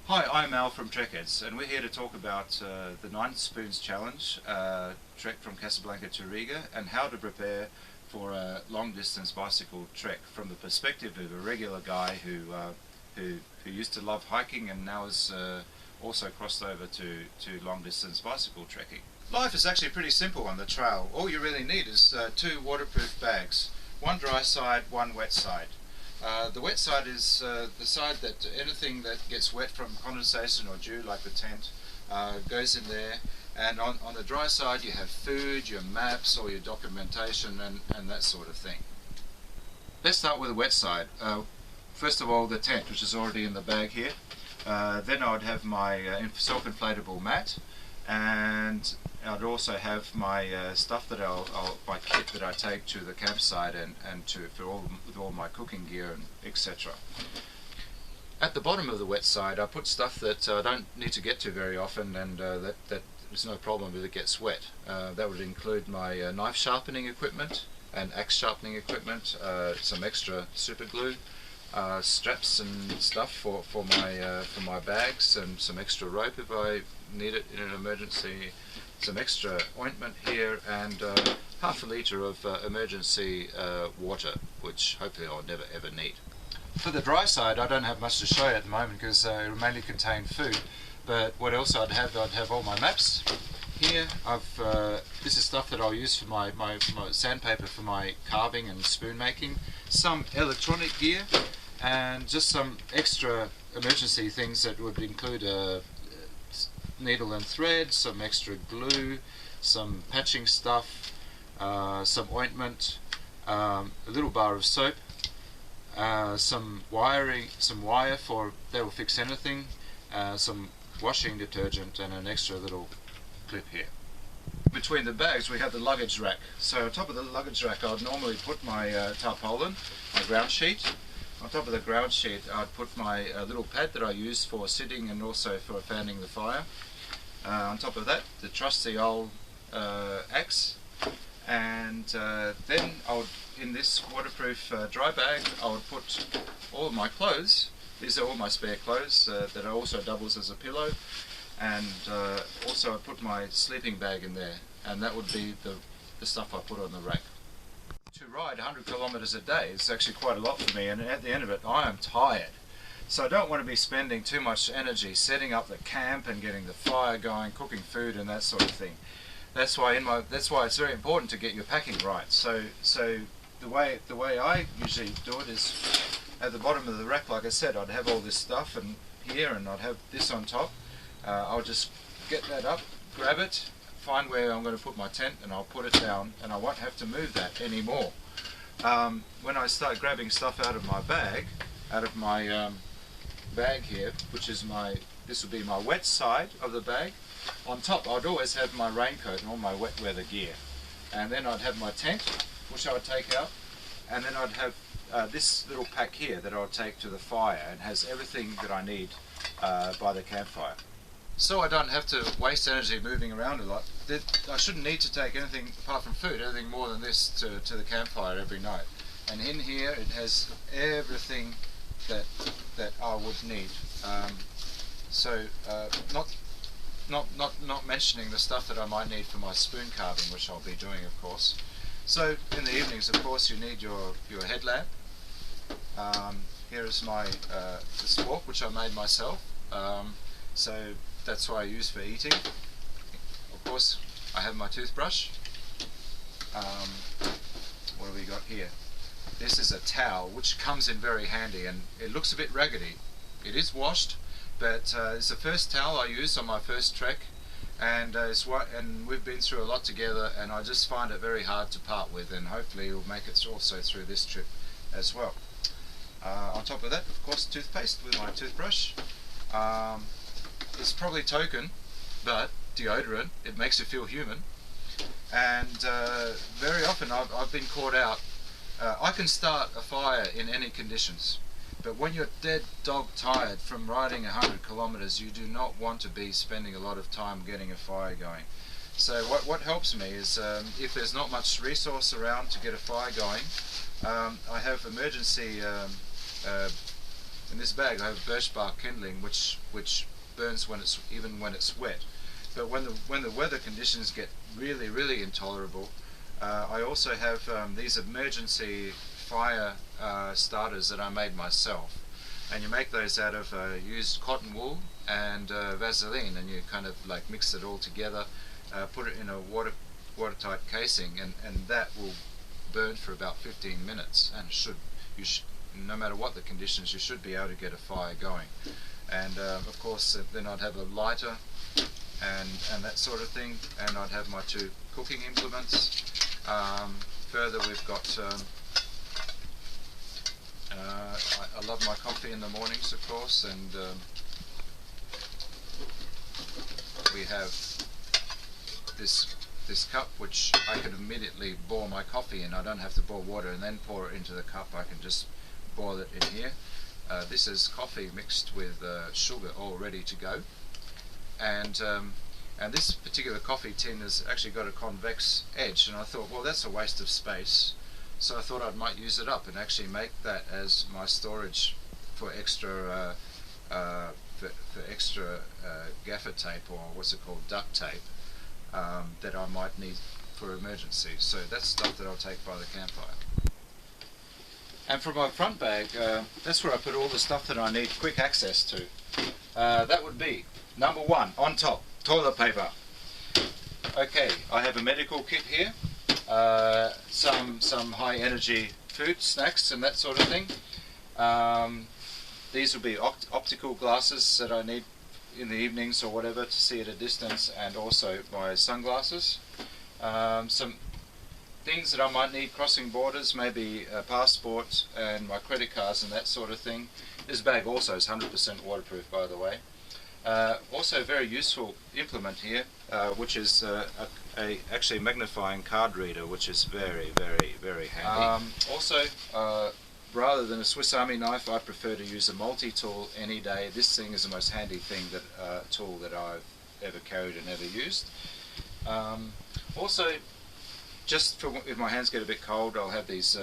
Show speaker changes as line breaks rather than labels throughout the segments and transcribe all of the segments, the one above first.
Hi, I'm Al from Trekheads, and we're here to talk about the 9 Spoons Challenge, trek from Casablanca to Riga, and how to prepare for a long-distance bicycle trek from the perspective of a regular guy who used to love hiking and now has also crossed over to long-distance bicycle trekking. Life is actually pretty simple on the trail. All you really need is 2 waterproof bags, one dry side, one wet side. The wet side is the side that anything that gets wet from condensation or dew, like the tent, goes in there. And on the dry side you have food, your maps, or your documentation and that sort of thing. Let's start with the wet side. First of all, the tent, which is already in the bag here. Then I would have my self-inflatable mat, and I'd also have my stuff that my kit that I take to the campsite and with all my cooking gear and etc. At the bottom of the wet side, I put stuff that I don't need to get to very often, and that there's no problem if it gets wet. That would include my knife sharpening equipment and axe sharpening equipment, some extra super glue, straps and stuff for my bags, and some extra rope if I need it in an emergency, some extra ointment here, and half a litre of emergency water, which hopefully I'll never ever need. For the dry side, I don't have much to show you at the moment because it will mainly contain food. But what else I'd have all my maps here. This is stuff that I'll use for my sandpaper for my carving and spoon making. Some electronic gear, and just some extra emergency things that would include a needle and thread, some extra glue, some patching stuff, some ointment, a little bar of soap, some wire that will fix anything, some washing detergent, and an extra little clip here. Between the bags we have the luggage rack. So on top of the luggage rack I would normally put my tarpaulin, my ground sheet. On top of the ground sheet I'd put my little pad that I use for sitting and also for fanning the fire. On top of that, the trusty old axe, and then in this waterproof dry bag I would put all of my clothes. These are all my spare clothes that also doubles as a pillow, and also I put my sleeping bag in there, and that would be the stuff I put on the rack. To ride 100 kilometers a day is actually quite a lot for me, and at the end of it I am tired. So I don't want to be spending too much energy setting up the camp and getting the fire going, cooking food and that sort of thing. That's why it's very important to get your packing right. So the way I usually do it is at the bottom of the rack, like I said, I'd have all this stuff and here, and I'd have this on top. I'll just get that up, grab it, find where I'm going to put my tent, and I'll put it down, and I won't have to move that anymore. When I start grabbing stuff out of my bag here, which is this will be my wet side of the bag. On top I'd always have my raincoat and all my wet weather gear, and then I'd have my tent, which I would take out, and then I'd have this little pack here that I'll take to the fire, and has everything that I need by the campfire. So I don't have to waste energy moving around a lot. I shouldn't need to take anything apart from food, anything more than this to the campfire every night. And in here it has everything that I would need. Not mentioning the stuff that I might need for my spoon carving, which I'll be doing, of course. So in the evenings, of course, you need your headlamp. Here is my this fork, which I made myself. So that's what I use for eating. Of course, I have my toothbrush. What have we got here? This is a towel, which comes in very handy, and it looks a bit raggedy. It is washed, but it's the first towel I used on my first trek, and we've been through a lot together, and I just find it very hard to part with, and hopefully it'll make it also through this trip as well. On top of that, of course, toothpaste with my toothbrush. It's probably token, but deodorant. It makes you feel human. And very often I've been caught out. I can start a fire in any conditions, but when you're dead dog tired from riding 100 kilometers, you do not want to be spending a lot of time getting a fire going. So what helps me is if there's not much resource around to get a fire going, I have emergency in this bag I have birch bark kindling, which burns when it's even when it's wet. But when the weather conditions get really intolerable, I also have these emergency fire starters that I made myself, and you make those out of used cotton wool and Vaseline, and you kind of like mix it all together, put it in a watertight casing, and that will burn for about 15 minutes, and no matter what the conditions, you should be able to get a fire going. And of course then I'd have a lighter and that sort of thing, and I'd have my 2 cooking implements. Further, we've got I love my coffee in the mornings, of course, and we have this cup which I can immediately boil my coffee in. I don't have to boil water and then pour it into the cup. I can just boil it in here. This is coffee mixed with sugar all ready to go, and this particular coffee tin has actually got a convex edge, and I thought, well, that's a waste of space, so I thought I might use it up and actually make that as my storage for extra gaffer tape, or what's it called, duct tape, that I might need for emergency. So that's stuff that I'll take by the campfire. And for my front bag, that's where I put all the stuff that I need quick access to. That would be number 1 on top, toilet paper. Okay, I have a medical kit here, some high energy food, snacks and that sort of thing. These will be optical glasses that I need in the evenings or whatever to see at a distance, and also my sunglasses. Some things that I might need crossing borders, maybe a passport and my credit cards and that sort of thing. This bag also is 100% waterproof, by the way. Also a very useful implement here, which is actually magnifying card reader, which is very handy. Also, rather than a Swiss Army knife, I prefer to use a multi-tool any day. This thing is the most handy tool that I've ever carried and ever used. Also, just for if my hands get a bit cold, I'll have these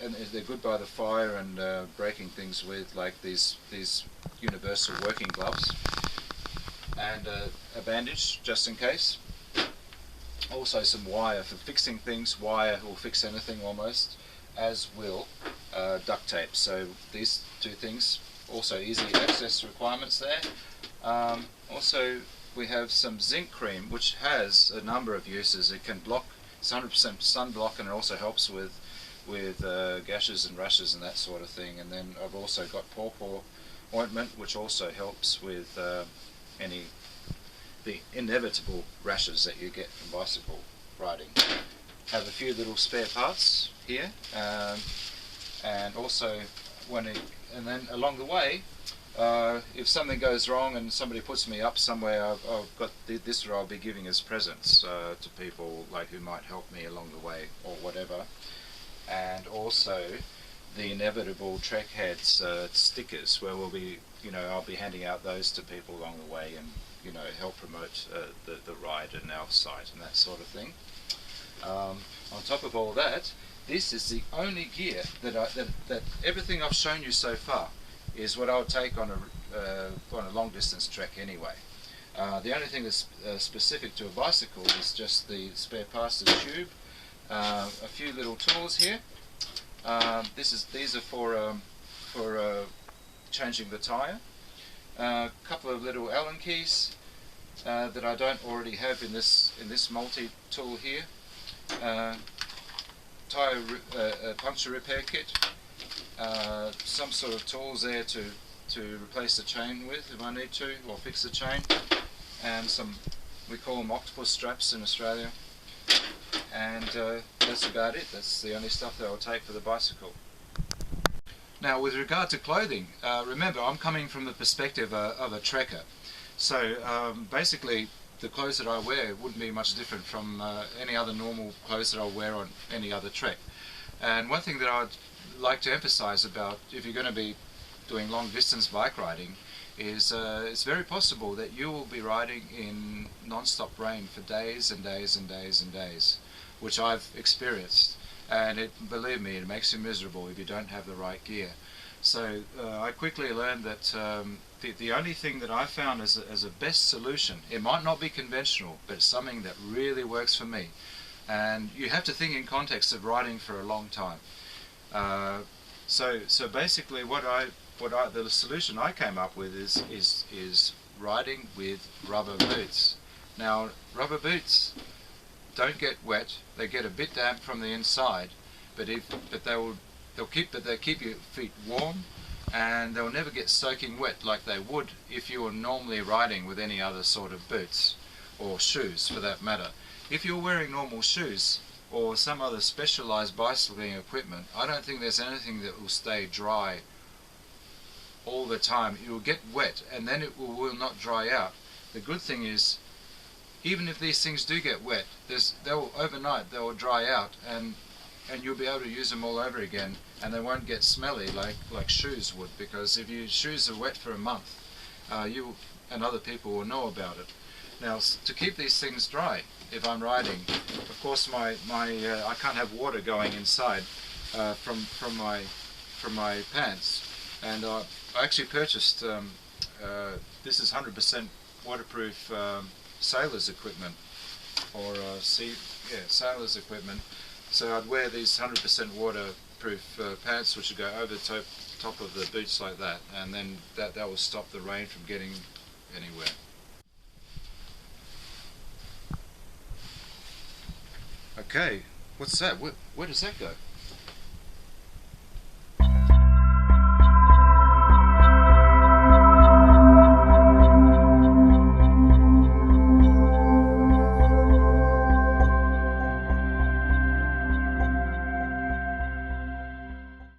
and they're good by the fire and breaking things with, like these universal working gloves, and a bandage just in case. Also some wire for fixing things. Wire will fix anything almost, as will duct tape. So these 2 things, also easy access requirements there. Also we have some zinc cream, which has a number of uses. It can block, it's 100% sunblock, and it also helps with gashes and rashes and that sort of thing. And then I've also got pawpaw ointment, which also helps with the inevitable rashes that you get from bicycle riding. Have a few little spare parts here, and also and then along the way, if something goes wrong and somebody puts me up somewhere, I've got this that I'll be giving as presents to people who might help me along the way or whatever. And also the inevitable Trek Heads stickers, where I'll be handing out those to people along the way, and help promote the ride and our site and that sort of thing. On top of all that, this is the only gear that everything I've shown you so far is what I would take on a long distance trek anyway. The only thing that's specific to a bicycle is just the spare parts of the tube, a few little tools here. These are for changing the tyre. A couple of little Allen keys that I don't already have in this multi-tool here. Puncture repair kit. Some sort of tools there to replace the chain with if I need to, or fix the chain. And some, we call them octopus straps in Australia. And that's about it. That's the only stuff that I'll take for the bicycle. Now, with regard to clothing, remember, I'm coming from the perspective of a trekker. So basically, the clothes that I wear wouldn't be much different from any other normal clothes that I'll wear on any other trek. And one thing that I'd like to emphasize about, if you're going to be doing long distance bike riding, is it's very possible that you will be riding in non-stop rain for days and days and days and days, which I've experienced. And believe me, it makes you miserable if you don't have the right gear. So I quickly learned that the only thing that I found as a best solution, it might not be conventional, but it's something that really works for me. And you have to think in context of riding for a long time. So basically, the solution I came up with is riding with rubber boots. Now, rubber boots don't get wet; they get a bit damp from the inside, but they'll keep your feet warm, and they'll never get soaking wet like they would if you were normally riding with any other sort of boots or shoes, for that matter. If you're wearing normal shoes or some other specialized bicycling equipment, I don't think there's anything that will stay dry all the time. It will get wet and then it will not dry out. The good thing is, even if these things do get wet, overnight they will dry out, and you'll be able to use them all over again, and they won't get smelly like shoes would, because if your shoes are wet for a month, you and other people will know about it. Now, to keep these things dry, if I'm riding, of course I can't have water going inside from my pants, and I actually purchased this is 100% waterproof sailors equipment, or sailors equipment. So I'd wear these 100% waterproof pants, which would go over the top of the boots like that, and then that will stop the rain from getting anywhere. Okay, what's that? Where does that go?